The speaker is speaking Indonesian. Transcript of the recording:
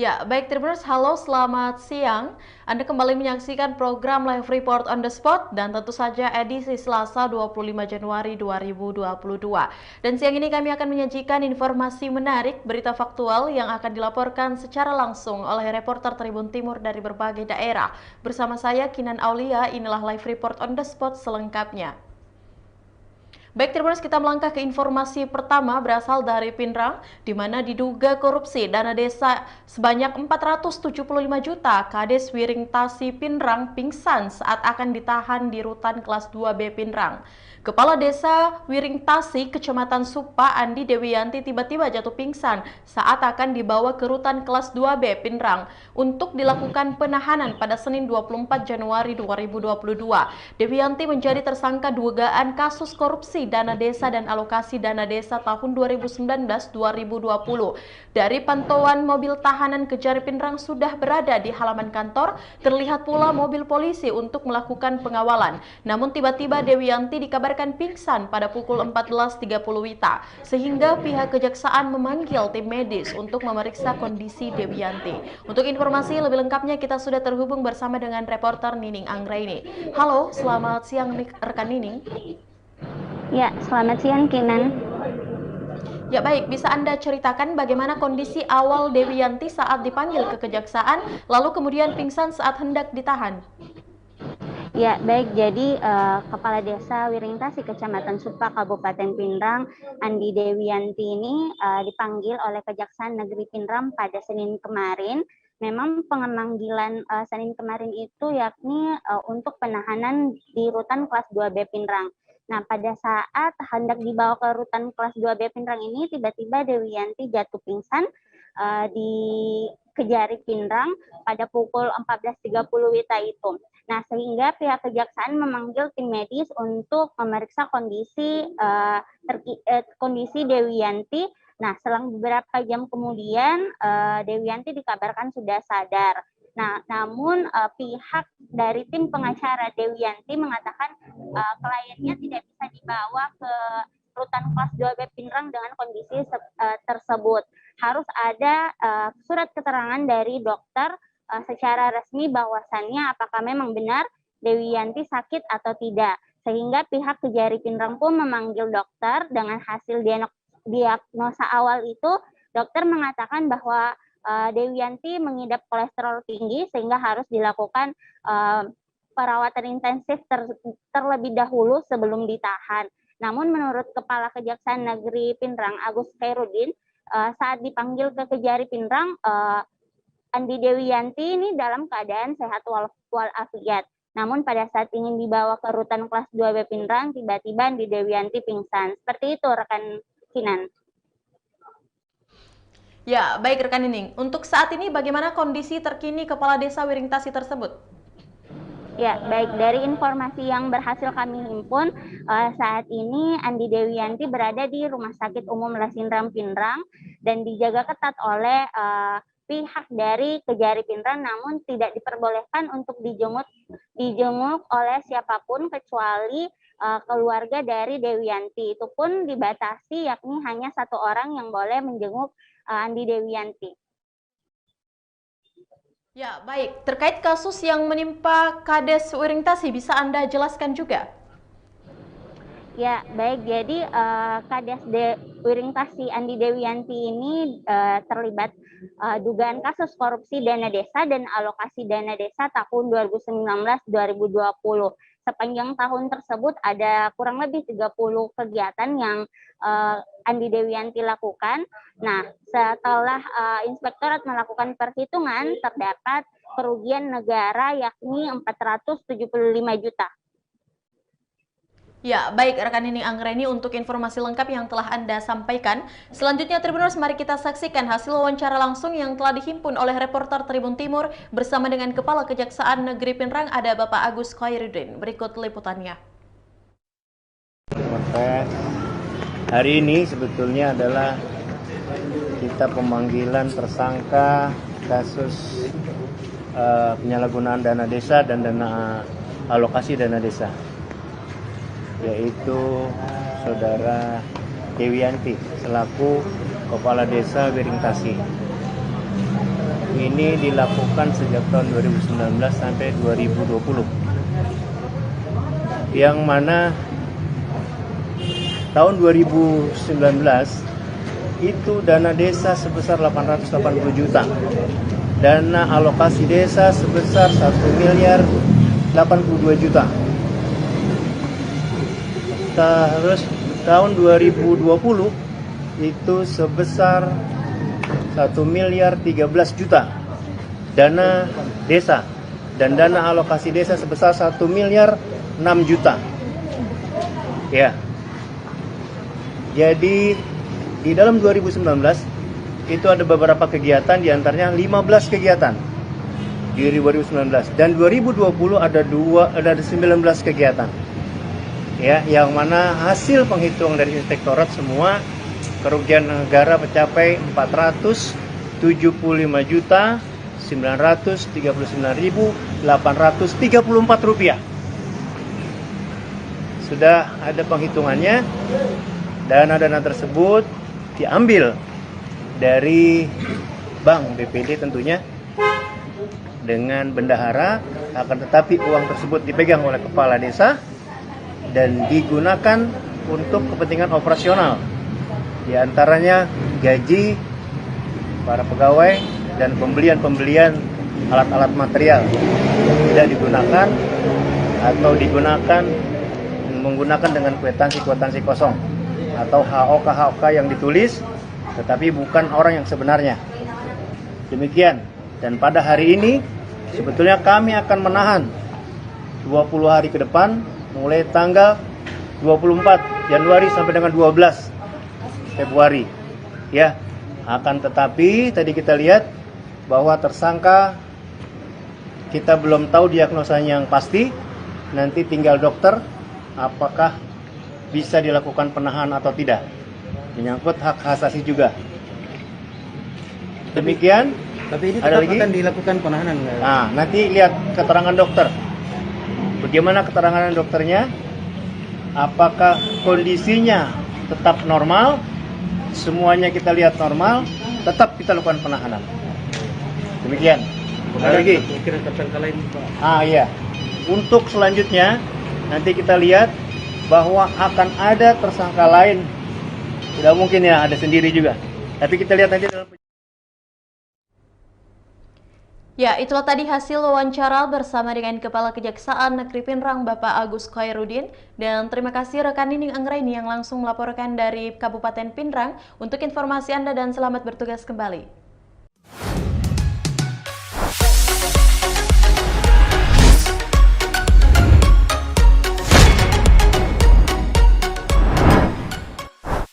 Ya, baik Tribuners, halo selamat siang. Anda kembali menyaksikan program Live Report on the Spot dan tentu saja edisi Selasa 25 Januari 2022. Dan siang ini kami akan menyajikan informasi menarik, berita faktual yang akan dilaporkan secara langsung oleh reporter Tribun Timur dari berbagai daerah. Bersama saya Kinan Aulia, inilah Live Report on the Spot selengkapnya. Baik Tribuners, kita melangkah ke informasi pertama berasal dari Pinrang, di mana diduga korupsi dana desa sebanyak 475 juta. Kades Wiring Tasi Pinrang pingsan saat akan ditahan di rutan kelas 2B Pinrang. Kepala Desa Wiring Tasi, Kecamatan Supa, Andi Dewiyanti tiba-tiba jatuh pingsan saat akan dibawa ke rutan kelas 2B Pinrang untuk dilakukan penahanan pada Senin 24 Januari 2022. Dewiyanti menjadi tersangka dugaan kasus korupsi dana desa dan alokasi dana desa tahun 2019-2020. Dari pantauan mobil tahanan Kejari Pinrang sudah berada di halaman kantor, terlihat pula mobil polisi untuk melakukan pengawalan. Namun tiba-tiba Dewiyanti dikabarkan pingsan pada pukul 14.30 WITA, sehingga pihak kejaksaan memanggil tim medis untuk memeriksa kondisi Dewiyanti. Untuk informasi lebih lengkapnya kita sudah terhubung bersama dengan reporter Nining Anggraini. Halo, selamat siang rekan Nining. Ya, selamat siang Kinan. Ya baik, bisa Anda ceritakan bagaimana kondisi awal Dewiyanti saat dipanggil ke kejaksaan, lalu kemudian pingsan saat hendak ditahan? Ya, baik. Jadi Kepala Desa Wiringtasi Kecamatan Supa Kabupaten Pinrang, Andi Dewiyanti ini dipanggil oleh Kejaksaan Negeri Pinrang pada Senin kemarin. Memang pemanggilan Senin kemarin itu yakni untuk penahanan di rutan kelas 2B Pinrang. Nah, pada saat hendak dibawa ke rutan kelas 2B Pinrang ini, tiba-tiba Dewiyanti jatuh pingsan di Kejari Pinrang pada pukul 14.30 WITA itu. Nah, sehingga pihak kejaksaan memanggil tim medis untuk memeriksa kondisi Dewiyanti. Nah, selang beberapa jam kemudian Dewiyanti dikabarkan sudah sadar. Nah, namun pihak dari tim pengacara Dewiyanti mengatakan kliennya tidak bisa dibawa ke rutan kelas 2B Pinrang dengan kondisi tersebut. Harus ada surat keterangan dari dokter secara resmi bahwasannya apakah memang benar Dewiyanti sakit atau tidak. Sehingga pihak Kejari Pinrang pun memanggil dokter. Dengan hasil diagnosa awal itu, dokter mengatakan bahwa Dewiyanti mengidap kolesterol tinggi sehingga harus dilakukan perawatan intensif terlebih dahulu sebelum ditahan. Namun menurut Kepala Kejaksaan Negeri Pinrang, Agus Khairuddin, saat dipanggil ke Kejari Pinrang, Andi Dewiyanti ini dalam keadaan sehat walafiat. Namun pada saat ingin dibawa ke rutan kelas 2B Pinrang, tiba-tiba Andi Dewiyanti pingsan. Seperti itu rekan Kinan. Ya, baik rekan Nining. Untuk saat ini bagaimana kondisi terkini Kepala Desa Wiringtasi tersebut? Ya, baik. Dari informasi yang berhasil kami himpun, saat ini Andi Dewiyanti berada di Rumah Sakit Umum Lasindram Pinrang dan dijaga ketat oleh pihak dari Kejari Pinrang, namun tidak diperbolehkan untuk dijenguk oleh siapapun kecuali keluarga dari Dewiyanti. Itu pun dibatasi, yakni hanya satu orang yang boleh menjenguk Andi Dewiyanti. Ya, baik. Terkait kasus yang menimpa Kades Wiringtasi, bisa Anda jelaskan juga? Ya, baik. Jadi Kades Wiringtasi Andi Dewiyanti ini terlibat dugaan kasus korupsi dana desa dan alokasi dana desa tahun 2019-2020. Sepanjang tahun tersebut ada kurang lebih 30 kegiatan yang Andi Dewiyanti lakukan. Nah, setelah Inspektorat melakukan perhitungan, terdapat kerugian negara yakni 475 juta. Ya, baik rekan Nining Anggraini untuk informasi lengkap yang telah Anda sampaikan. Selanjutnya Tribuners, mari kita saksikan hasil wawancara langsung yang telah dihimpun oleh reporter Tribun Timur bersama dengan Kepala Kejaksaan Negeri Pinrang, ada Bapak Agus Khairuddin. Berikut liputannya. Hari ini sebetulnya adalah kita pemanggilan tersangka kasus penyalahgunaan dana desa dan alokasi dana desa, yaitu Saudara Dewiyanti selaku Kepala Desa Wiringtasi. ini dilakukan sejak tahun 2019 sampai 2020. Yang mana tahun 2019 itu dana desa sebesar 880 juta. Dana alokasi desa sebesar 1 miliar 82 juta. Terus tahun 2020 itu sebesar 1 miliar 13 juta dana desa, dan dana alokasi desa sebesar 1 miliar 6 juta. Ya. Jadi di dalam 2019 itu ada beberapa kegiatan, diantaranya 15 kegiatan di 2019, dan 2020 ada 19 kegiatan. Ya, yang mana hasil penghitungan dari inspektorat semua kerugian negara mencapai 475.939.834 rupiah. Sudah ada penghitungannya. Dana-dana tersebut diambil dari bank BPD tentunya dengan bendahara, akan tetapi uang tersebut dipegang oleh kepala desa dan digunakan untuk kepentingan operasional, di antaranya gaji para pegawai dan pembelian alat-alat material yang tidak digunakan atau digunakan menggunakan dengan kwitansi kosong atau HOK yang ditulis tetapi bukan orang yang sebenarnya. Demikian, dan pada hari ini sebetulnya kami akan menahan 20 hari ke depan mulai tanggal 24 Januari sampai dengan 12 Februari. Ya, akan tetapi tadi kita lihat bahwa tersangka kita belum tahu diagnosanya yang pasti. Nanti tinggal dokter apakah bisa dilakukan penahanan atau tidak. Menyangkut hak asasi juga. Demikian. Tapi ini ada tetap lagi? akan dilakukan penahanan. Nah, nanti lihat keterangan dokter. Bagaimana keterangan dokternya? Apakah kondisinya tetap normal? Semuanya kita lihat normal, tetap kita lakukan penahanan. Demikian. Ada lagi? Kira tersangka lain, Pak. Iya. Untuk selanjutnya nanti kita lihat bahwa akan ada tersangka lain. Tidak mungkin ya ada sendiri juga. Tapi kita lihat nanti dalam. Ya, itulah tadi hasil wawancara bersama dengan Kepala Kejaksaan Negeri Pinrang Bapak Agus Khairuddin. Dan terima kasih rekan Nining Anggraini yang langsung melaporkan dari Kabupaten Pinrang. Untuk informasi Anda dan selamat bertugas kembali.